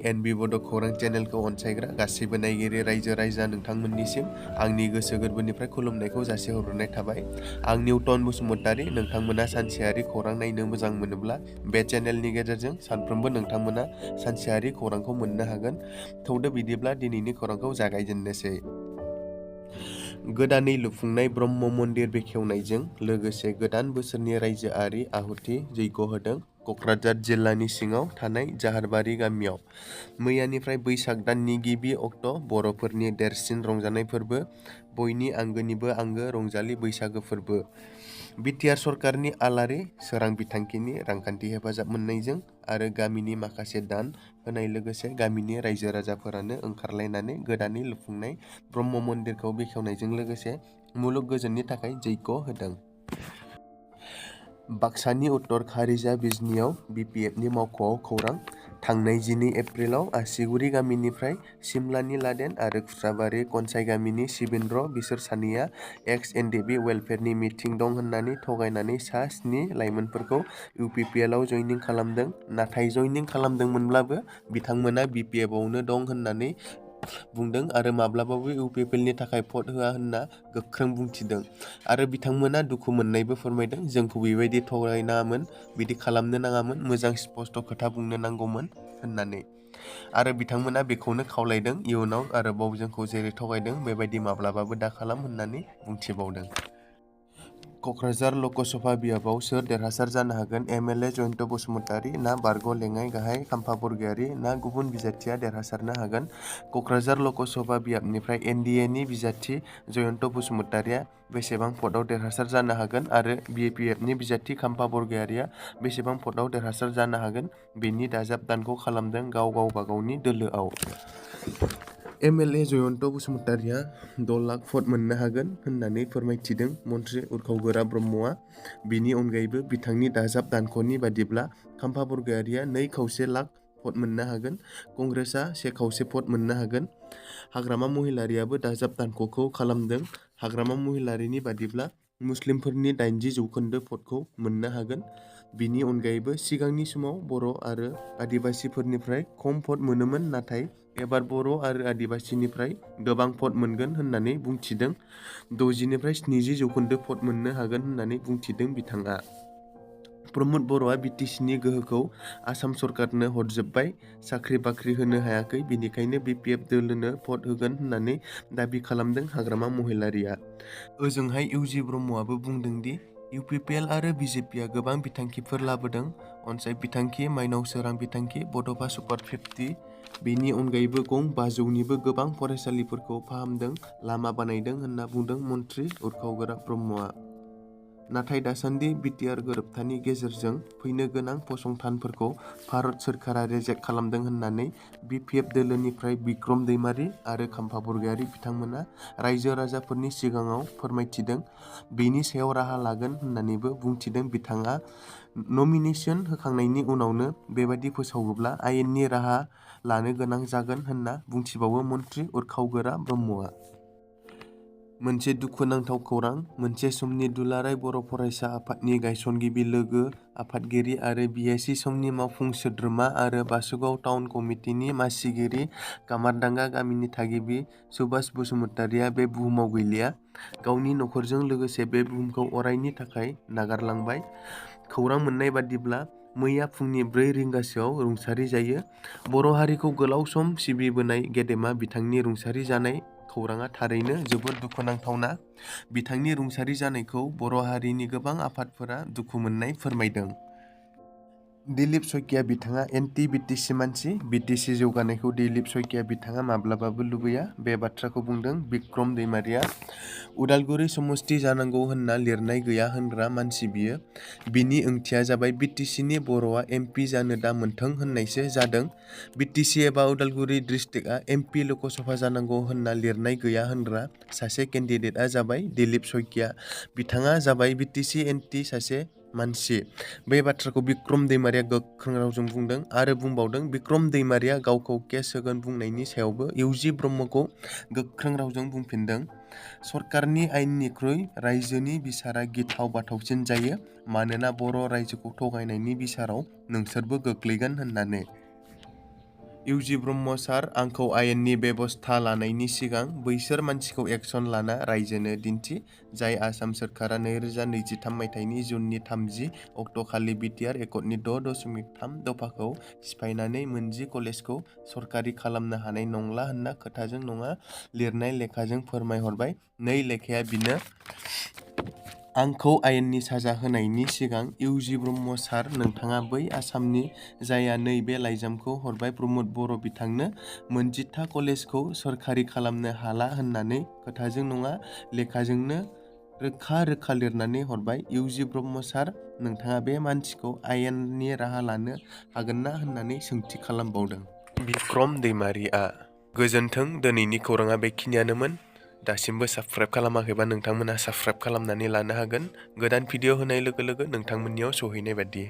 एनबि बड' खौरां चेनेलखौ अनसायग्रा गासैबो नायगिरि रायजो राजा नोंथांमोननिसिम आंनि गोसो गोरबोनिफ्राय खुलुमनायखौ जासिहरनाय थाबाय। आं निउटन बसुमतारी। नोंथांमोना सानसेयारि खौरां नायनो मोजां मोनोब्ला बे चेनेलनि गेजेरजों सानफ्रोमबो नोंथांमोना सानसेयारि खौरांखौ मोननो हागोन। थौदो बिदिब्ला दिनैनि खौरांखौ जागायजेननोसै। गोदानै लुफुंनाय ब्रह्म मन्दिर बेखेवनायजों लोगोसे गोदान बोसोरनि रायजोआरि आहुति जैग' होदों क'क्राझार जिल्लानि सिङाव थानाय जाहारबारि गामियाव। मैयानिफ्राय बैसाग दाननि गिबि अक्ट' बर'फोरनि देरसिन रंजानाय फोरबो, बयनि आंगोनिबो आंगो रंजालि बैसागो फोरबो। बिटिआर सरकारनि आलारि सोरां बिथांखिनि रांखान्थि हेफाजाब मोननायजों आरो गामिनि माखासे दान होनाय लोगोसे गामिनि रायजो राजाफोरानो ओंखारलायनानै गोदानै लुफुंनाय ब्रह्म मन्दिरखौ बेखेवनायजों लोगोसे मुलुग गोजोननि थाखाय जैग' होदों। बाक्सानि उत्तर खारिजा बिजनीयाव बिपिएफनि मावख'आव खौरां। थांनाय 12 एप्रिलाव आसिगुरि गामिनिफ्राय सिमलानि लादेन आरो खुस्राबारि कनसाइ गामिनि शिबेन्द्र बिसोर सानैया एक्स एनडिएफबि वेलफेयारनि मिटिं दं होननानै थगायनानै सा 7 लाइमोनफोरखौ इउपिपिएलआव जइनिं खालामदों। नाथाय जइनिं खालामदोंमोनब्लाबो बिथांमोना बिपिएफआवनो दं होननानै बुंदों आरो माब्लाबाबो इउपिपिएलनि थाखाय भट होआ होनना गोख्रों बुंथिदों आरो बिथांमोना दुखु मोननायबो फोरमायदों। जोंखौ बेबायदि थगायनाङामोन, बिदि खालामनो नाङामोन, मोजां स्पष्ट खोथा बुंनो नांगौमोन होननानै। आरो बिथांमोना बेखौनो खावलायदों इयुनाव आरोबाव जोंखौ जेरै थगायदों बेबायदि माब्लाबाबो दाखालाम होननानै बुंथिबावदों। क'क्राझार लकसभा बियाबाव सोर देरहासार जानो हागोन? एमएलए जयन्त बसुमतारी ना बारग' लेङाइ गाहाय खाम्फा बरगयारी ना गुबुन बिजाथिया देरहासारनो हागोन? क'क्राझार लकसभा बियाबनिफ्राय एनडिएनि बिजाथि जयन्त बसुमतारीया बेसेबां भटआव देरहासार जानो हागोन आरो बिपिएफनि बिजाथि खाम्फा बरगयारीया बेसेबां भटआव देरहासार जानो हागोन बेनि दाजाब दानख' खालामदों गावबागावनि दोलोआव। एमएलए जयन्त बसुमतारीया 6 लाख भट मोननो हागोन होननानै फोरमायथिदों मन्थ्रि उरखावगोरा ब्रह्मआ। बिनि अनगायैबो बिथांनि दाजाब दानख'नि बादिब्ला खाम्फा बरगयारीया 2.25 लाख भट मोननो हागोन, कंग्रेसआ 1.25 भट मोननो हागोन। हाग्रामा महिलारीयाबो दाजाब दानख'खौ खालामदों। हाग्रामा महिलारीनि बादिब्ला मुस्लिमफोरनि 80% भटखौ मोननो हागोन। बिनि अनगायैबो सिगांनि समाव बर' आरो आदिबासिफोरनिफ्राय खम भट मोनोमोन, नाथाय एबार बर' आरो आदिबासिनिफ्राय गोबां भट मोनगोन होननानै बुंथिदों। 60-70% भट मोननो हागोन होननानै बुंथिदों बिथाङा। प्रमद बर'आ बिटिसिनि गोहोखौ आसाम सरकारनो हरजोब्बाय, साख्रि बाख्रि होनो हायाखै, बिनिखायनो बिपिएफ दोलोनो भट होगोन होननानै दाबि खालामदों हाग्रामा महिलारीया। ओजोंहाय इउजि ब्रह्मआबो बुंदों दि इउपिपिएल आरो बिजेपिआ गोबां बिथांखिफोर लाबोदों। अनसाइ बिथांखि, माइनाव सोरां बिथांखि, बड'फा सुपार 50। बेनि अनगायैबो गं 500निबो गोबां फरायसालिफोरखौ फाहामदों, लामा बानायदों होनना बुंदों मन्थ्रि उरखावगोरा ब्रह्मआ। नाथाय दासान्दि बिटिआर गोरोबथानि गेजेरजों फैनो गोनां फसंथानफोरखौ भारत सोरखारा रेजेक्ट खालामदों होननानै बिपिएफ दोलोनिफ्राय बिक्रम दैमारी आरो खाम्फा बरगयारी बिथांमोना रायजो राजाफोरनि सिगाङाव फोरमायथिदों। बेनि सायाव राहा लागोन होननानैबो बुंथिदों बिथाङा। नमिनेशन होखांनायनि उनावनो बेबादि फोसावोब्ला आयेननि राहा लानो गोनां जागोन होनना बुंथिबावो मन्थ्रि उरखावगोरा ब्रह्मआ। मोनसे दुखुनांथाव खौरां। मोनसे समनि दुलाराय बर' फरायसा आफादनि गायसनगिरि लोगो आफादगिरि आरो बिएसि समनि मावफुं सोद्रोमा आरो बासुगाव टाउन कमिटिनि मासिगिरि कामारदांगा गामिनि थागिबि सुभाष बसुमतारीया बे बुहुमाव गैलिया। गावनि नखरजों लोगोसे बे बुहुमखौ अरायनि थाखाय नागारलांबाय। खौरां मोननाय बादिब्ला मैया फुंनि 4 रिंगासोआव रुंसारि जायो। बर' हारिखौ गोलाव सम सिबिबोनाय गेदेमा बिथांनि रुंसारि जानाय खौराङा थारैनो जोबोद दुखुनांथावना। बिथांनि रुंसारि जानायखौ बर' हारिनि गोबां आफादफोरा दुखु मोननाय फोरमायदों। दिलीप सयकिया बिथाङा एन्टि बिटिसि मानसि। बिटिसि जौगानायखौ दिलीप सयकिया बिथाङा माब्लाबाबो लुबैया। बे बाथ्राखौ बुंदों बिक्रम दैमारीया। उदालगुरि समस्ति जानांगौ होनना लिरनाय गैया होनग्रा मानसि बियो। बिनि ओंथिया जाबाय बिटिसिनि बर'आ एमपि जानो दा मोनथों होननायसो जादों। बिटिसि एबा उदालगुरि डिस्ट्रिक्टआ एमपि लकसभा जानांगौ होनना लिरनाय गैया होनग्रा सासे केन्डिडेटआ जाबाय दिलीप सयकिया। बिथाङा जाबाय बिटिसि एन्टि सासे मानसि। बे बाथ्राखौ बिक्रम दैमारीया गोख्रों रावजों बुंदों आरो बुंबावदों। बिक्रम दैमारीया गावखौ केस होगोन बुंनायनि सायावबो इउजि ब्रह्मखौ गोख्रों रावजों बुंफिनदों। सरकारनि आयेननिख्रुइ रायजोनि बिसारा गिथाव बाथावसिन जायो, मानोना बर' रायजोखौ थगायनायनि बिसाराव नोंसोरबो गोग्लैगोन होननानै। इउजि ब्रह्म सार, आंखौ आयेननि बेबस्था लानायनि सिगां बैसोर मानसिखौ एक्सन लाना रायजोनो दिन्थि, जाय आसाम सोरखारा 2023 मायथाइनि जुननि 30 अक्ट'खालि बिटिआर एकर्डनि 6.3 दफाखौ सिफायनानै मोनजि कलेजखौ सरकारि खालामनो हानाय नंला होनना खोथाजों नङा लिरनाय लेखाजों फोरमायहरबाय। नै लेखाया बिनो। आंखौ आयेननि साजा होनायनि सिगां इउजि ब्रह्म सार, नोंथाङा बै आसामनि जायहा नैबे लाइजामखौ हरबाय प्रमद बर' बिथांनो मोनजिथा कलेजखौ सोरखारि खालामनो हाला होननानै खोथाजों नङा लेखाजोंनो रोखा रोखा लिरनानै हरबाय। इउजि ब्रह्म सार, नोंथाङा बे मानसिखौ आयेननि राहा लानो हागोन ना होननानै सोंथि खालामबावदों। बिक्रम दैमारिआ। गोजोन्थों, दिनैनि खौराङा बेखिनियानोमोन। दासिमबो साबस्क्राइब खालामाखैबा नोंथांमोनहा साबस्क्राइब खालामनानै लानो हागोन, गोदान भिडिअ होनाय लोगो लोगो नोंथांमोननियाव सौहैनाय बादि।